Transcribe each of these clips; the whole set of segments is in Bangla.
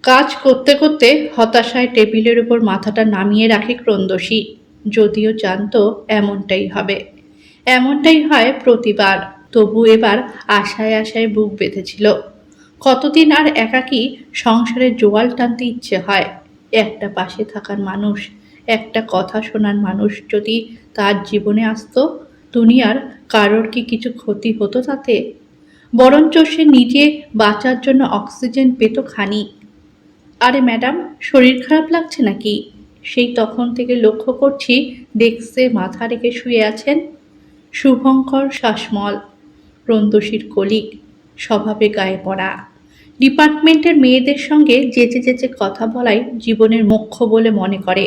কাজ করতে করতে হতাশায় টেবিলের উপর মাথাটা নামিয়ে রাখে ক্রন্দসী। যদিও জানতো এমনটাই হবে। এমনটাই হয় প্রতিবার। তবু এবার আশায় আশায় বুক বেঁধেছিল। কতদিন আর একাকী সংসারের জোয়াল টানতে ইচ্ছে হয়। একটা পাশে থাকার মানুষ, একটা কথা শোনার মানুষ যদি তার জীবনে আসতো, দুনিয়ার কারোর কি কিছু ক্ষতি হতো তাতে? বরঞ্চ সে নিজে বাঁচার জন্য অক্সিজেন পেত খানিক। আরে ম্যাডাম, শরীর খারাপ লাগছে নাকি? সেই তখন থেকে লক্ষ্য করছি ডেস্কে মাথা রেখে শুয়ে আছেন শুভঙ্কর শাসমল, রন্দসীর কলিগ, স্বভাবে গায়ে পড়া। ডিপার্টমেন্টের মেয়েদের সঙ্গে যেচে যেচে কথা বলাই জীবনের মোক্ষ বলে মনে করে।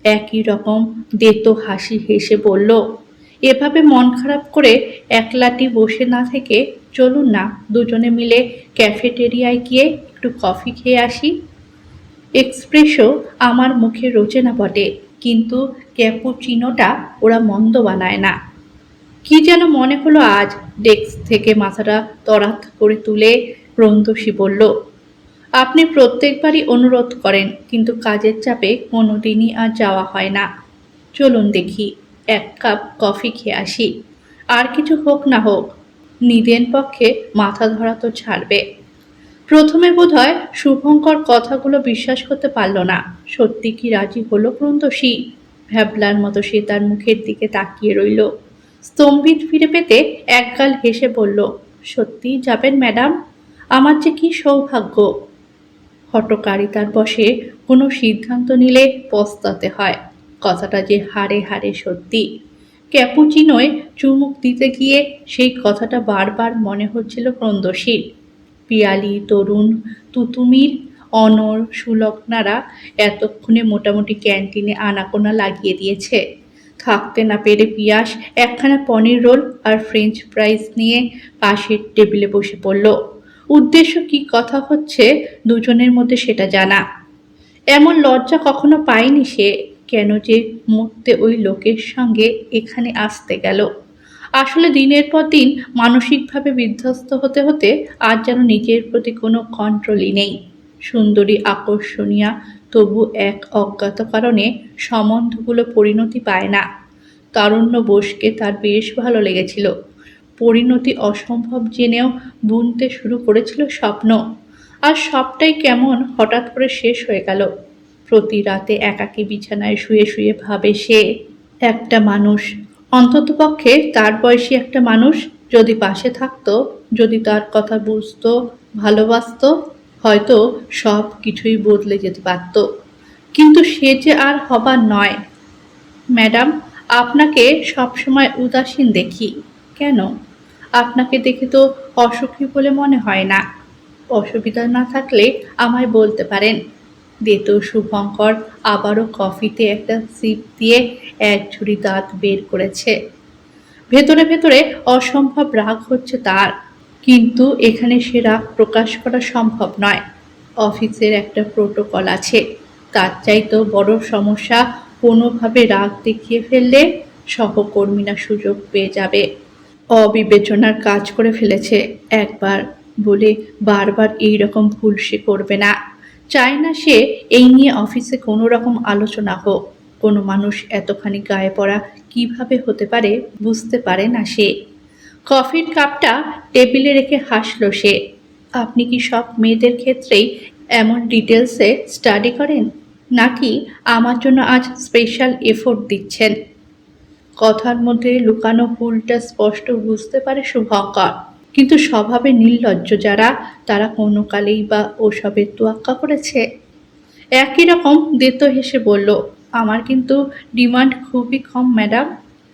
একই রকম দেতো হাসি হেসে বলল, এভাবে মন খারাপ করে একলাটি বসে না থেকে চলুন না দুজনে মিলে ক্যাফেটেরিয়ায় গিয়ে একটু কফি খেয়ে আসি। এক্সপ্রেসো আমার মুখে রোচে না বটে, কিন্তু ক্যাপুচিনোটা ওরা মন্দ বানায় না। কি যেন মনে হলো আজ। ডেস্ক থেকে মাথাটা তরাত করে তুলে রন্দসী বলল, আপনি প্রত্যেকবারই অনুরোধ করেন, কিন্তু কাজের চাপে কোনোদিনই আর যাওয়া হয় না। চলুন দেখি, এক কাপ কফি খেয়ে আসি। আর কিছু হোক না হোক, নিদেন পক্ষে মাথা ধরা তো ছাড়বে। প্রথমে বোধহয় শুভঙ্কর কথাগুলো বিশ্বাস করতে পারল না। সত্যি কি রাজি হলো ক্রন্দসী? ভ্যাবলার মতো সে তার মুখের দিকে তাকিয়ে রইল। স্তম্ভিত ফিরে পেতে একগাল হেসে বলল, সত্যিই যাবেন ম্যাডাম? আমার যে কি সৌভাগ্য! হঠকারিতার বশে কোনো সিদ্ধান্ত নিলে পস্তাতে হয়, কথাটা যে হাড়ে হাড়ে সত্যি। ক্যাপুচিনোয় চুমুক দিতে গিয়ে সেই কথাটা বারবার মনে হচ্ছিল ক্রন্দসীর। পিয়ালি, তরুণ, তুতুমির, অনর, সুলগ্নারা এতক্ষণে মোটামুটি ক্যান্টিনে আনাগোনা লাগিয়ে দিয়েছে। থাকতে না পেরে পিয়াস একখানা পনির রোল আর ফ্রেঞ্চ ফ্রাইজ নিয়ে পাশের টেবিলে বসে পড়ল। উদ্দেশ্য কি কথা হচ্ছে দুজনের মধ্যে সেটা জানা। এমন লজ্জা কখনো পায়নি সে। কেন যে মরতে ওই লোকের সঙ্গে এখানে আসতে গেল। আসলে দিনের পর দিন মানসিকভাবে বিধ্বস্ত হতে হতে আর যেন নিজের প্রতি কোনো কন্ট্রোলই নেই। সুন্দরী, আকর্ষণীয়া, তবু এক অজ্ঞাত কারণে সম্বন্ধগুলো পরিণতি পায় না। তারুণ্য বোসকে তার বেশ ভালো লেগেছিল। পরিণতি অসম্ভব জেনেও বুনতে শুরু করেছিল স্বপ্ন। আর সবটাই কেমন হঠাৎ করে শেষ হয়ে গেল। প্রতি রাতে একাকী বিছানায় শুয়ে শুয়ে ভাবে সে, একটা মানুষ, অন্ততপক্ষে তার বয়সী একটা মানুষ যদি পাশে থাকতো, যদি তার কথা বুঝতো, ভালোবাসতো, হয়তো সব কিছুই বদলে যেতে পারত। কিন্তু সে যে আর হবার নয়। ম্যাডাম, আপনাকে সবসময় উদাসীন দেখি। কেন? আপনাকে দেখে তো অসুখী বলে মনে হয় না। অসুবিধা না থাকলে আমায় বলতে পারেন। দেতো শুভঙ্কর আবারও কফিতে একটা সিপ দিয়ে এক ঝুড়ি দাঁত বের করেছে। ভেতরে ভেতরে অসম্ভব রাগ হচ্ছে তার, কিন্তু এখানে সে রাগ প্রকাশ করা সম্ভব নয়। অফিসের একটা প্রোটোকল আছে। তার চাইতেও বড় সমস্যা, কোনোভাবে রাগ দেখিয়ে ফেললে সহকর্মীরা সুযোগ পেয়ে যাবে। অবিবেচনার কাজ করে ফেলেছে একবার বলে বারবার এই রকম ভুল সে করবে না। চায় না সে এই নিয়ে অফিসে কোনো রকম আলোচনা হোক। কোনো মানুষ এতখানি গায়ে পড়া কিভাবে হতে পারে বুঝতে পারে না সে। কফির কাপটা টেবিলে রেখে হাসল সে। আপনি কি সব মেয়েদের ক্ষেত্রেই এমন ডিটেলসে স্টাডি করেন, নাকি আমার জন্য আজ স্পেশাল এফোর্ট দিচ্ছেন? কথার মধ্যে লুকানো ভুলটা স্পষ্ট বুঝতে পারে শুভঙ্কর, কিন্তু স্বভাবে নির্লজ্জ যারা, তারা কোনো কালেই বা ওসবের তোয়াক্কা করেছে? একই রকম দেতো হেসে বলল, আমার কিন্তু ডিমান্ড খুবই কম ম্যাডাম,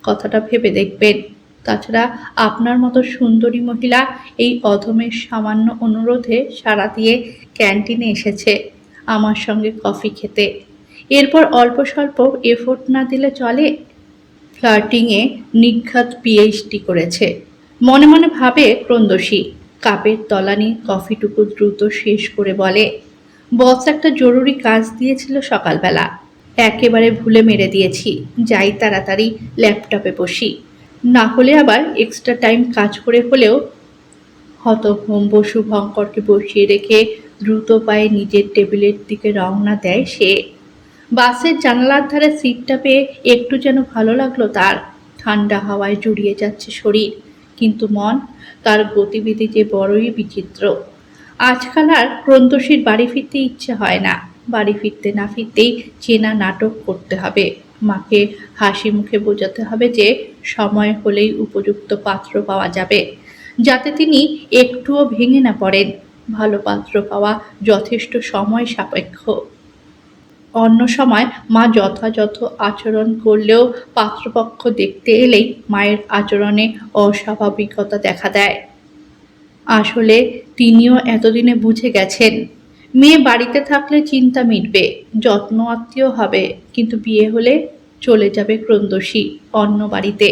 কথাটা ভেবে দেখবেন। তাছাড়া আপনার মতো সুন্দরী মহিলা এই অধমের সামান্য অনুরোধে সাড়া দিয়ে ক্যান্টিনে এসেছে আমার সঙ্গে কফি খেতে। এরপর অল্প স্বল্প এফোর্ট না দিলে চলে? ফ্লার্টিংয়ে নিঘাত পিএইচডি করেছে। মনে মনে ভাবে ক্রন্দসী। কাপের তলানি কফিটুকু দ্রুত শেষ করে বলে, বস একটা জরুরি কাজ দিয়েছিল সকালবেলা, একেবারে ভুলে মেরে দিয়েছি। যাই তাড়াতাড়ি ল্যাপটপে বসি, না হলে আবার এক্সট্রা টাইম কাজ করে হলেও। হতভম্ব শুভঙ্করকে বসিয়ে রেখে দ্রুত পায়ে নিজের টেবিলের দিকে রওনা দেয় সে। বাসের জানালার ধারে সিটটা পেয়ে একটু যেন ভালো লাগলো তার। ঠান্ডা হাওয়ায় জুড়িয়ে যাচ্ছে শরীর, কিন্তু মন, তার গতিবিধি যে বড়ই বিচিত্র। আজকাল আর ক্রন্দশীর বাড়ি ফিরতে ইচ্ছে হয় না। বাড়ি ফিরতে না ফিরতেই চেনা নাটক করতে হবে। মাকে হাসি মুখে বোঝাতে হবে যে সময় হলেই উপযুক্ত পাত্র পাওয়া যাবে, যাতে তিনি একটুও ভেঙে না পড়েন। ভালো পাত্র পাওয়া যথেষ্ট সময় সাপেক্ষ। অন্য সময় মা যথাযথ আচরণ করলেও পাত্রপক্ষ দেখতে এলেই মায়ের আচরণে অস্বাভাবিকতা দেখা দেয়। আসলে তিনিও এতদিনে বুঝে গেছেন, মেয়ে বাড়িতে থাকলে চিন্তা মিটবে, যত্ন আত্মীয় হবে, কিন্তু বিয়ে হলে চলে যাবে ক্রন্দশী অন্য বাড়িতে।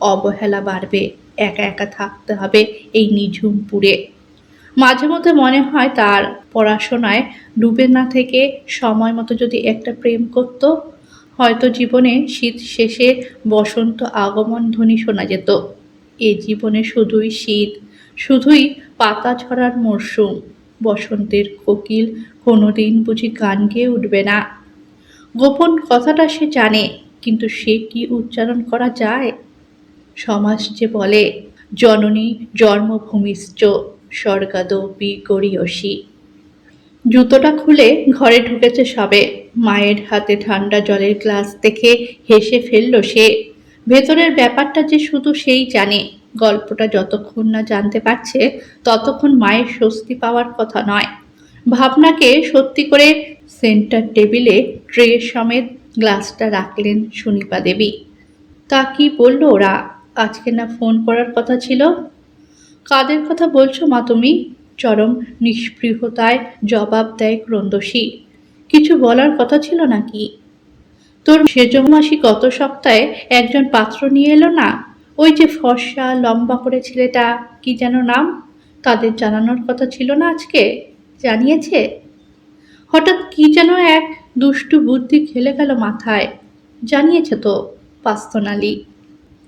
অবহেলা বাড়বে, একা একা থাকতে হবে এই নিঝুমপুরে। মাঝে মধ্যে মনে হয় তার পড়াশোনায় ডুবে না থেকে সময় মতো যদি একটা প্রেম করত, হয়তো জীবনে শীত শেষে বসন্ত আগমন ধ্বনি শোনা যেত। এ জীবনে শুধুই শীত, শুধুই পাতা ঝরার মরশুম। বসন্তের কোকিল কোনোদিন বুঝি গান গেয়ে উঠবে না। গোপন কথাটা সে জানে, কিন্তু সে কি উচ্চারণ করা যায়? সমাজ যে বলে, জননী জন্মভূমিশ্চ স্বর্গাদপি গরীয়সী। জুতোটা খুলে ঘরে ঢুকেছে সবে। মায়ের হাতে ঠান্ডা জলের গ্লাস দেখে হেসে ফেলল সে। ভেতরের ব্যাপারটা যে শুধু সেই জানে। গল্পটা যতক্ষণ না জানতে পারছে ততক্ষণ মায়ের স্বস্তি পাওয়ার কথা নয়। ভাবনাকে সত্যি করে সেন্টার টেবিলে ট্রে সমেত গ্লাসটা রাখলেন সুনিপা দেবী। তা কি বলল ওরা? আজকে না ফোন করার কথা ছিল? কাদের কথা বলছো মা তুমি? চরম নিস্পৃহতায় জবাব দেয় ক্রন্দশী। কিছু বলার কথা ছিল নাকি? তোর সেজমাসি গত সপ্তাহে একজন পাত্র নিয়ে এলো না? ওই যে ফর্সা লম্বা করে ছেলেটা, কি যেন নাম? তাদের জানানোর কথা ছিল না আজকে? জানিয়েছে? হঠাৎ কি যেন এক দুষ্টু বুদ্ধি খেলে গেল মাথায়। জানিয়েছে তো পাস্তনালি।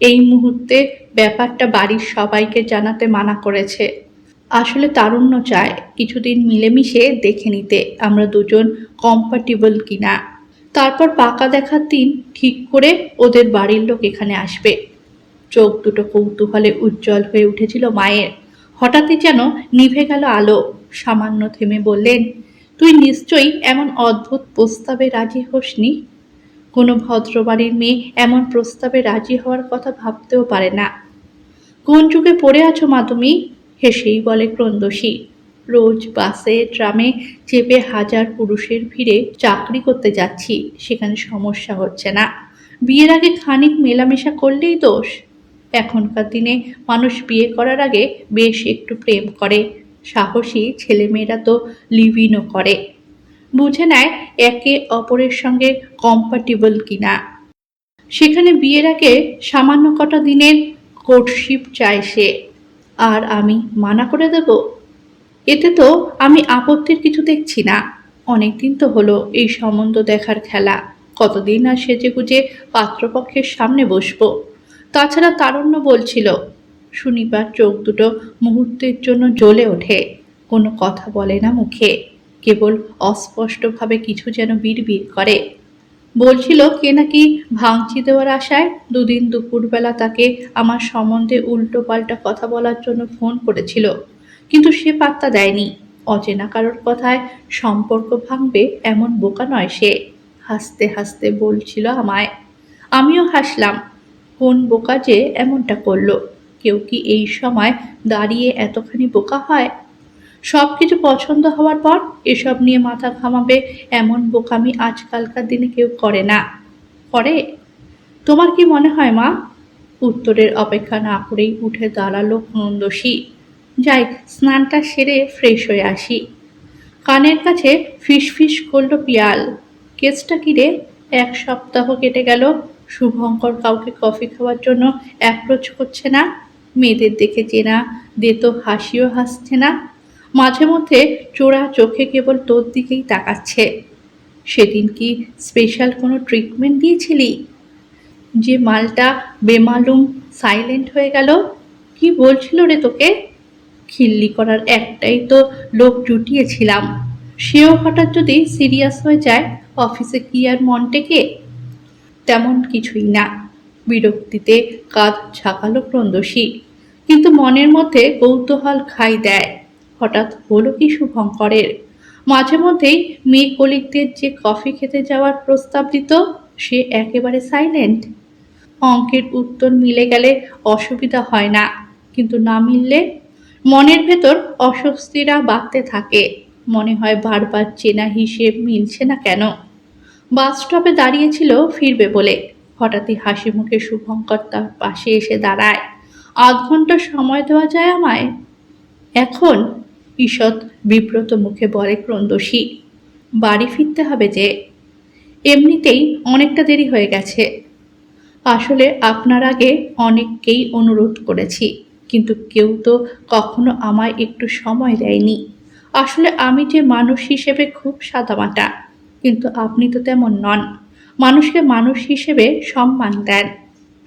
এই মুহূর্তে ব্যাপারটা বাড়ির সবাইকে জানাতে মানা করেছে। আসলে তারুণ্য চায় কিছুদিন মিলেমিশে দেখে নিতে আমরা দুজন কম্পাটিবল কিনা। তারপর পাকা দেখার দিন ঠিক করে ওদের বাড়ির লোক এখানে আসবে। চোখ দুটো কৌতূহলে উজ্জ্বল হয়ে উঠেছিল মায়ের। হঠাৎই যেন নিভে গেল আলো। সামান্য থেমে বললেন, তুই নিশ্চয়ই এমন অদ্ভুত প্রস্তাবে রাজি হোসনি। কোনো ভদ্রবাড়ির মেয়ে এমন প্রস্তাবে রাজি হওয়ার কথা ভাবতেও পারে না। কোন যুগে পড়ে আছো মা তুমি? হেসেই বলে ক্রন্দশী। রোজ বাসে ট্রামে চেপে হাজার পুরুষের ভিড়ে চাকরি করতে যাচ্ছি, সেখানে সমস্যা হচ্ছে না। বিয়ের আগে খানিক মেলামেশা করলেই দোষ। এখনকার দিনে মানুষ বিয়ে করার আগে বেশ একটু প্রেম করে। সাহসী ছেলেমেয়েরা তো লিভ-ইনও করে, বুঝে নেয় একে অপরের সঙ্গে কম্পাটিবল কিনা। সেখানে বিয়ের আগে সামান্য কটা দিনের কোর্টশিপ চায় সে, আর আমি মানা করে দেব? এতে তো আমি আপত্তির কিছু দেখছি না। অনেকদিন তো হলো এই সম্বন্ধ দেখার খেলা। কতদিন আর সেজেগুজে পাত্রপক্ষের সামনে বসবো? তাছাড়া তারুণ্য বলছিল। সুনিবার চোখ দুটো মুহূর্তের জন্য জ্বলে ওঠে। কোনো কথা বলে না মুখে, কেবল অস্পষ্টভাবে কিছু যেন বিড়বিড় করে। বলছিল কে নাকি ভাঙচি দেওয়ার আশায় দুদিন দুপুরবেলা তাকে আমার সম্বন্ধে উল্টো পাল্টা কথা বলার জন্য ফোন করেছিল, কিন্তু সে পাত্তা দেয়নি। অচেনা কারোর কথায় সম্পর্ক ভাঙবে এমন বোকা নয় সে। হাসতে হাসতে বলছিল আমায়। আমিও হাসলাম। কোন বোকা যে এমনটা করলো? কেউ কি এই সময় দাঁড়িয়ে এতখানি বোকা হয়? সব কিছু পছন্দ হওয়ার পর এসব নিয়ে মাথা ঘামাবে এমন বোকামি আজকালকার দিনে কেউ করে না। করে? তোমার কি মনে হয় মা? উত্তরের অপেক্ষা না করেই উঠে দাঁড়ালো নন্দসী। যাই, স্নানটা সেরে ফ্রেশ হয়ে আসি। কানের কাছে ফিস করলো পিয়াল। কেসটা কি রে? 1 সপ্তাহ কেটে গেল, শুভঙ্কর কাউকে কফি খাওয়ার জন্য অ্যাপ্রোচ করছে না। মেয়েদের দেখে চেনা দে তো হাসিও হাসছে না। মাঝে মধ্যে চোরা চোখে কেবল তোর দিকেই তাকাচ্ছে। সেদিন কি স্পেশাল কোনো ট্রিটমেন্ট দিয়েছিলি? যে মালটা বেমালুম সাইলেন্ট হয়ে গেল, কি বলছিল রে তোকে? খিল্লি করার একটাই তো লোক জুটিয়েছিলাম, সেও হঠাৎ যদি সিরিয়াস হয়ে যায়, অফিসে কি আর মন টেকে? তেমন কিছুই না। বিরক্তিতে কাঁধ ঝাঁকালো ক্রন্দশী, কিন্তু মনের মধ্যে কৌতূহল খাই দেয়। হঠাৎ হলো কি শুভঙ্করের? মাঝে মধ্যেই মেয়ে কলিগদের যে কফি খেতে যাওয়ার প্রস্তাব দিত, সে একেবারে সাইলেন্ট। অঙ্কের উত্তর মিলে গেলে অসুবিধা হয় না, কিন্তু না মিললে মনের ভেতর অস্বস্তিরা বাড়তে থাকে। মনে হয় বারবার চেনা হিসেব মিলছে না কেন। বাস স্টপে দাঁড়িয়েছিল ফিরবে বলে, হঠাৎই হাসি মুখে শুভঙ্কর তার পাশে এসে দাঁড়ায়। আধ ঘন্টা সময় দেওয়া যায় আমায় এখন? ঈষৎ বিব্রত মুখে বলে ক্রন্দশী। বাড়ি ফিরতে হবে যে, এমনিতেই অনেকটা দেরি হয়ে গেছে। আসলে আপনার আগে অনেককেই অনুরোধ করেছি, কিন্তু কেউ তো কখনো আমায় একটু সময় দেয়নি। আসলে আমি যে মানুষ হিসেবে খুব সাদামাটা, কিন্তু আপনি তো তেমন নন। মানুষকে মানুষ হিসেবে সম্মান দেন।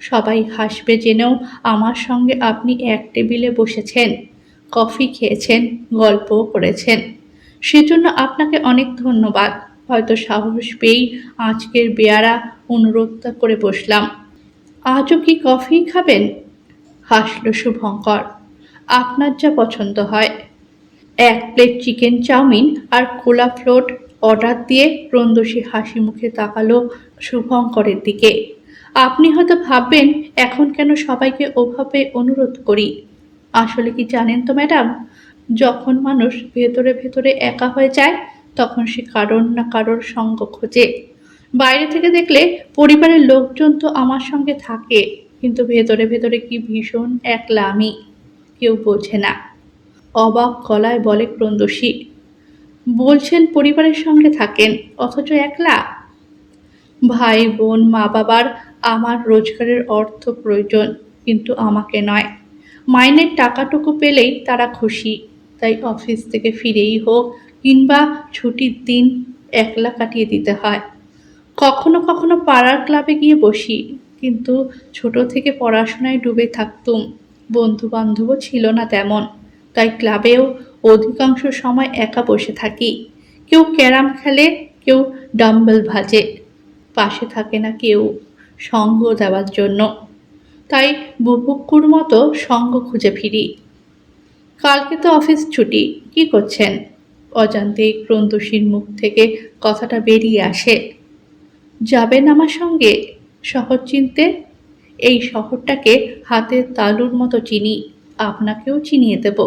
সবাই হাসবে জেনেও আমার সঙ্গে আপনি এক টেবিলে বসেছেন, কফি খেয়েছেন, গল্পও করেছেন। সেজন্য আপনাকে অনেক ধন্যবাদ। হয়তো সাহস পেয়েই আজকের বেয়ারা অনুরোধটা করে বসলাম। আজও কি কফি খাবেন? হাসল শুভঙ্কর। আপনার যা পছন্দ হয়। এক প্লেট চিকেন চাউমিন আর খোলা ফ্লোট অর্ডার দিয়ে ক্রন্দশী হাসি মুখে তাকালো শুভঙ্করের দিকে। আপনি হয়তো ভাববেন এখন কেন সবাইকে ওভাবে অনুরোধ করি। আসলে কি জানেন তো ম্যাডাম, যখন মানুষ ভেতরে ভেতরে একা হয়ে যায়, তখন সে কারোর না কারোর সঙ্গ খোঁজে। বাইরে থেকে দেখলে পরিবারের লোকজন তো আমার সঙ্গে থাকে, কিন্তু ভেতরে ভেতরে কি ভীষণ একলা আমি, কেউ বোঝে না। অবাক গলায় বলে ক্রন্দশী। বলছেন পরিবারের সঙ্গে থাকেন, অথচ একলা? ভাই বোন মা বাবার আমার রোজগারের অর্থ প্রয়োজন, কিন্তু আমাকে নয়। মাইনের টাকাটুকু পেলেই তারা খুশি। তাই অফিস থেকে ফিরেই হোক কিংবা ছুটির দিন একলা কাটিয়ে দিতে হয়। কখনো কখনো পাড়ার ক্লাবে গিয়ে বসি, কিন্তু ছোট থেকে পড়াশোনায় ডুবে থাকতুম, বন্ধু বান্ধবও ছিল না তেমন। তাই ক্লাবেও অধিকাংশ সময় একা বসে থাকি। কেউ ক্যারাম খেলে, কেউ ডাম্বেল ভাজে, পাশে থাকে না কেউ সঙ্গ দেওয়ার জন্য। তাই বুভুক্ষুর মতো সঙ্গ খুঁজে ফিরি। কালকে তো অফিস ছুটি, কি করছেন? অজান্তেই ক্রন্দশীর মুখ থেকে কথাটা বেরিয়ে আসে। যাবেন আমার সঙ্গে শহর চিনতে? এই শহরটাকে হাতের তালুর মতো চিনি, আপনাকেও চিনিয়ে দেব।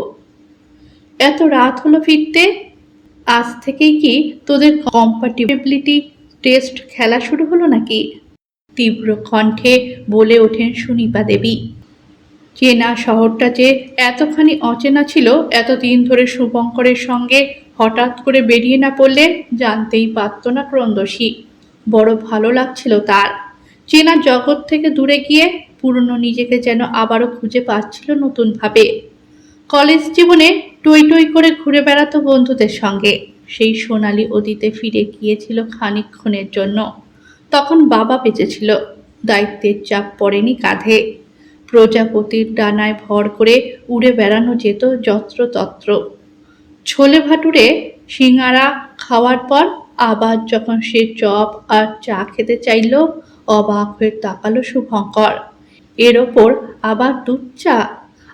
এত রাত হলো ফিরতে? আজ থেকেই কি তোদের কম্প্যাটিবিলিটি টেস্ট খেলা শুরু হলো নাকি? তীব্র কণ্ঠে বলে ওঠেন সুনিপা দেবী। চেনা শহরটা যে এতখানি অচেনা ছিল এতদিন ধরে শুভঙ্করের সঙ্গে হঠাৎ করে বেরিয়ে না পড়লে জানতেই পারত না ক্রন্দশী। বড় ভালো লাগছিল তার। চেনা জগৎ থেকে দূরে গিয়ে পুরনো নিজেকে যেন আবারও খুঁজে পাচ্ছিল নতুনভাবে। কলেজ জীবনে টই টই করে ঘুরে বেড়াতো বন্ধুদের সঙ্গে। সেই সোনালি অতীতে ফিরে গিয়েছিল খানিকক্ষণের জন্য। তখন বাবা বেঁচে ছিল, দায়িত্বের চাপ পড়েনি কাঁধে। প্রজাপতির ডানায় ভর করে উড়ে বেড়ানো যেত যত্রতত্র। ছোলে ভাটুরে সিঙাড়া খাওয়ার পর আবার যখন সে চপ আর চা খেতে চাইল, অবাক হয়ে তাকালো শুভঙ্কর। এর ওপর আবার দুধ চা?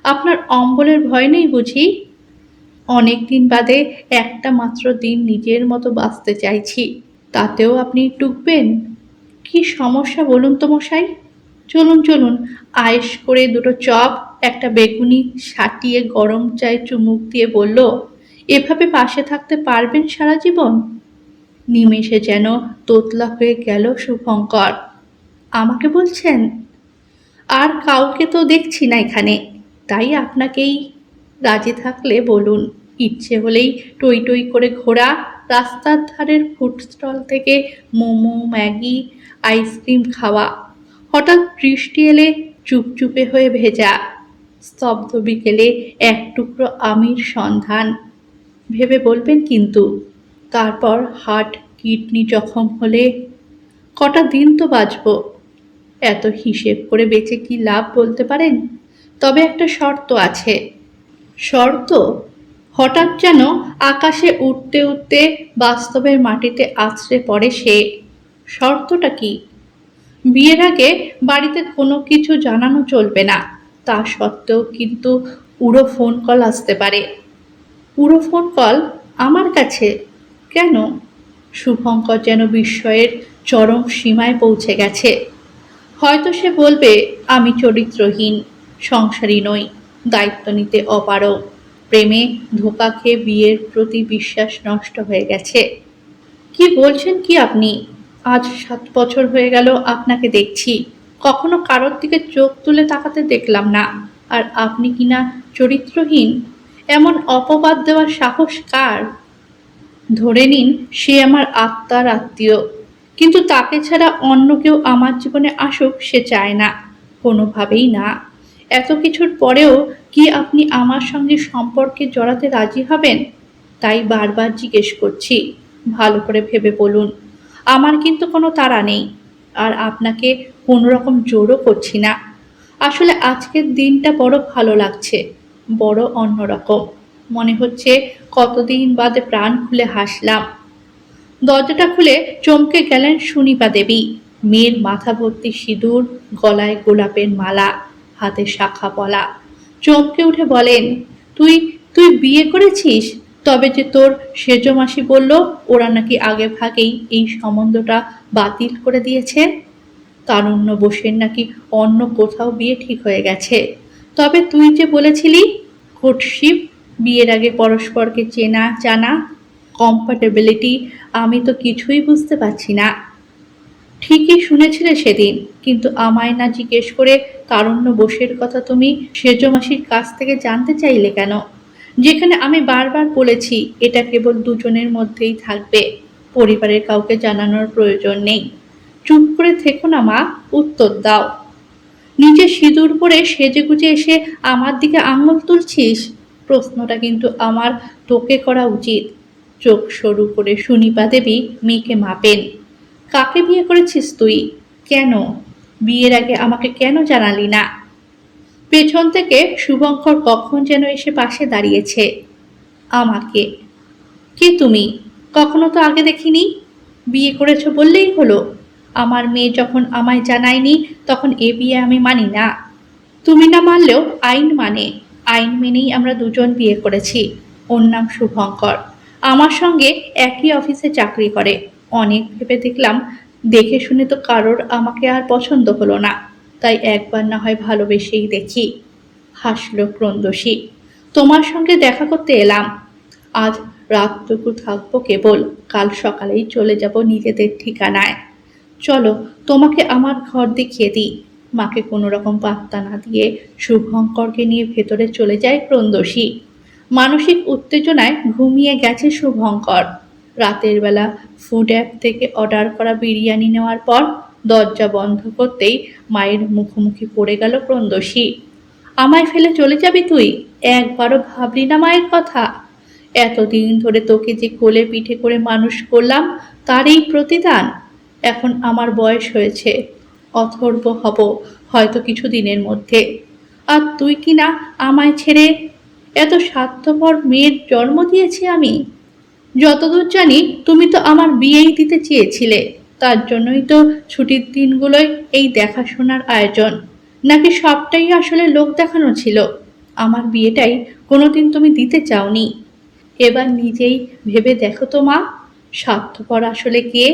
আপনার অম্বলের ভয় নেই বুঝি? অনেক দিন বাদে একটা মাত্র দিন নিজের মতো বাঁচতে চাইছি, তাতেও আপনি টুকবেন? কি সমস্যা বলুন তো মশাই? চলুন চলুন, আয়েশ করে দুটো চপ একটা বেগুনি সাটিয়ে গরম চায়ে চুমুক দিয়ে বলল, এভাবে পাশে থাকতে পারবেন সারা জীবন? নিমেষে যেন তোতলা হয়ে গেল শুভঙ্কর। আমাকে বলছেন? আর কাউকে তো দেখছি না এখানে, তাই আপনাকেই। রাজি থাকলে বলুন। ইচ্ছে হলেই টই টই করে ঘোরা, রাস্তার ধারের ফুড স্টল থেকে মোমো ম্যাগি আইসক্রিম খাওয়া, হঠাৎ বৃষ্টি এলে চুপচুপে হয়ে ভেজা, স্তব্ধ বিকেলে এক টুকরো আমির সন্ধান। ভেবে বলবেন কিন্তু। তারপর হার্ট কিডনি জখম হলে কটা দিন তো বাঁচব। এত হিসেব করে বেঁচে কি লাভ বলতে পারেন? তবে একটা শর্ত আছে। শর্ত? হঠাৎ যেন আকাশে উঠতে উঠতে বাস্তবের মাটিতে আছড়ে পড়ে সে। শর্তটা কি? বিয়ের আগে বাড়িতে কোনো কিছু জানানো চলবে না। তা সত্ত্বেও কিন্তু উড়ো ফোন কল আসতে পারে। উড়ো ফোন কল আমার কাছে? কেন? শুভঙ্কর যেন বিস্ময়ের চরম সীমায় পৌঁছে গেছে। হয়তো সে বলবে আমি চরিত্রহীন, সংসারী নই, দায়িত্ব নিতে অপারগ, প্রেমে ধোঁকা খেয়ে বিয়ের প্রতি বিশ্বাস নষ্ট হয়ে গেছে। কি বলছেন কি আপনি? আজ 7 বছর হয়ে গেল আপনাকে দেখছি, কখনো কারোর দিকে চোখ তুলে তাকাতে দেখলাম না। আর আপনি কিনা চরিত্রহীন? এমন অপবাদ দেওয়ার সাহস কার? ধরে নিন সে আমার আত্মার আত্মীয়, কিন্তু তাকে ছাড়া অন্য কেউ আমার জীবনে আসুক সে চায় না, কোনোভাবেই না। এত কিছুর পরেও কি আপনি আমার সঙ্গে সম্পর্কে জড়াতে রাজি হবেন? তাই বারবার জিজ্ঞেস করছি, ভালো করে ভেবে বলুন। আমার কিন্তু কোনো তাড়া নেই, আর আপনাকে কোনো রকম জোরও করছি না। আসলে আজকের দিনটা বড় ভালো লাগছে, বড় অন্যরকম। মনে হচ্ছে কতদিন বাদে প্রাণ খুলে হাসলাম। দরজাটা খুলে চমকে গেলেন সুনিপা দেবী। মেয়ের মাথা ভর্তি সিঁদুর, গলায় গোলাপের মালা, হাতে শাখা পলা। চমকে উঠে বলেন, তুই তুই বিয়ে করেছিস? তবে যে তোর সেজো মাসি বলল ওরা নাকি আগে ভাগেই এই সম্বন্ধটা বাতিল করে দিয়েছে। তারুণ্য বোসের নাকি অন্য কোথাও বিয়ে ঠিক হয়ে গেছে। তবে তুই যে বলেছিলি কোর্টশিপ, বিয়ের আগে পরস্পরকে চেনা জানা, কম্প্যাটেবিলিটি, আমি তো কিছুই বুঝতে পারছি না। ঠিকই শুনেছিলে সেদিন, কিন্তু আমায় না জিজ্ঞেস করে তারুণ্য বোসের কথা তুমি সেজ মাসির কাছ থেকে জানতে চাইলে কেন? যেখানে আমি বারবার বলেছি এটা কেবল দুজনের মধ্যেই থাকবে, পরিবারের কাউকে জানানোর প্রয়োজন নেই। চুপ করে থেকো না মা, উত্তর দাও। নিজে সিঁদুর পরে সেজেগুজে এসে আমার দিকে আঙুল তুলছিস? প্রশ্নটা কিন্তু আমার তোকে করা উচিত। চোখ সরু করে সুনিপা দেবী মেয়েকে মাপেন। কাকে বিয়ে করেছিস তুই? কেন? বিয়ের আগে আমাকে কেন জানালি না? পেছন থেকে শুভঙ্কর কখন যেন এসে পাশে দাঁড়িয়েছে। আমাকে? কে তুমি? কখনো তো আগে দেখিনি। বিয়ে করেছো বললেই হলো। আমার মেয়ে যখন আমায় জানায়নি তখন এ বিয়ে আমি মানি না। তুমি না মানলেও আইন মানে। আইন মেনেই আমরা দুজন বিয়ে করেছি। ওর নাম শুভঙ্কর। আমার সঙ্গে একই অফিসে চাকরি করে। অনেক ভেবে দেখলাম, দেখে শুনে তো কারোর আমাকে আর পছন্দ হলো না। তাই একবার না হয় ভালোবেসেই দেখি। হাসল ক্রন্দসী। তোমার সঙ্গে দেখা করতে এলাম। আজ রাতটুকু থাকবো কেবল, কাল সকালেই চলে যাব নিজেদের ঠিকানায়। চলো তোমাকে আমার ঘর দেখিয়ে দিই। মাকে কোনো রকম পাত্তা না দিয়ে শুভঙ্করকে নিয়ে ভেতরে চলে যায় ক্রন্দসী। মানসিক উত্তেজনায় ঘুমিয়ে গেছে শুভঙ্কর। রাতের বেলা ফুড অ্যাপ থেকে অর্ডার করা বিরিয়ানি নেওয়ার পর দরজা বন্ধ করতেই মায়ের মুখোমুখি পড়ে গেল ক্রন্দসী। আমায় ফেলে চলে যাবি তুই? একবারও ভাবলি না মায়ের কথা? এতদিন ধরে তোকে যে কোলে পিঠে করে মানুষ করলাম, তার এই প্রতিদান। এখন আমার বয়স হয়েছে, অথর্ব হব হয়তো কিছুদিনের মধ্যে। আর তুই কি না আমায় ছেড়ে? এত স্বার্থপর মেয়ের জন্ম দিয়েছি আমি। যতদূর জানি তুমি তো আমার বিয়েই দিতে চেয়েছিলে। তার জন্যই তো ছুটির দিনগুলোয় এই দেখাশোনার আয়োজন। নাকি সবটাই আসলে লোক দেখানো ছিল? আমার বিয়েটাই কোনোদিন তুমি দিতে চাওনি। এবার নিজেই ভেবে দেখো তো মা, স্বার্থপর আসলে কে?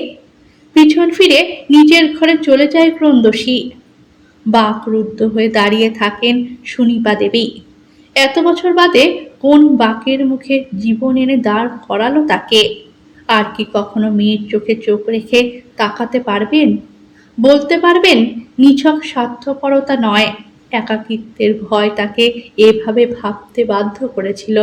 পিছন ফিরে নিজের ঘরে চলে যায় ক্রন্দসী। বাকরুদ্ধ হয়ে দাঁড়িয়ে থাকেন সুনিপা দেবী। এত বছর বাদে কোন বাকের মুখে জীবন এনে দাঁড় করালো তাকে? আর কি কখনো মেয়ের চোখে চোখ রেখে তাকাতে পারবেন? বলতে পারবেন নিছক স্বার্থপরতা নয়, একাকিত্বের ভয় তাকে এভাবে ভাবতে বাধ্য করেছিল।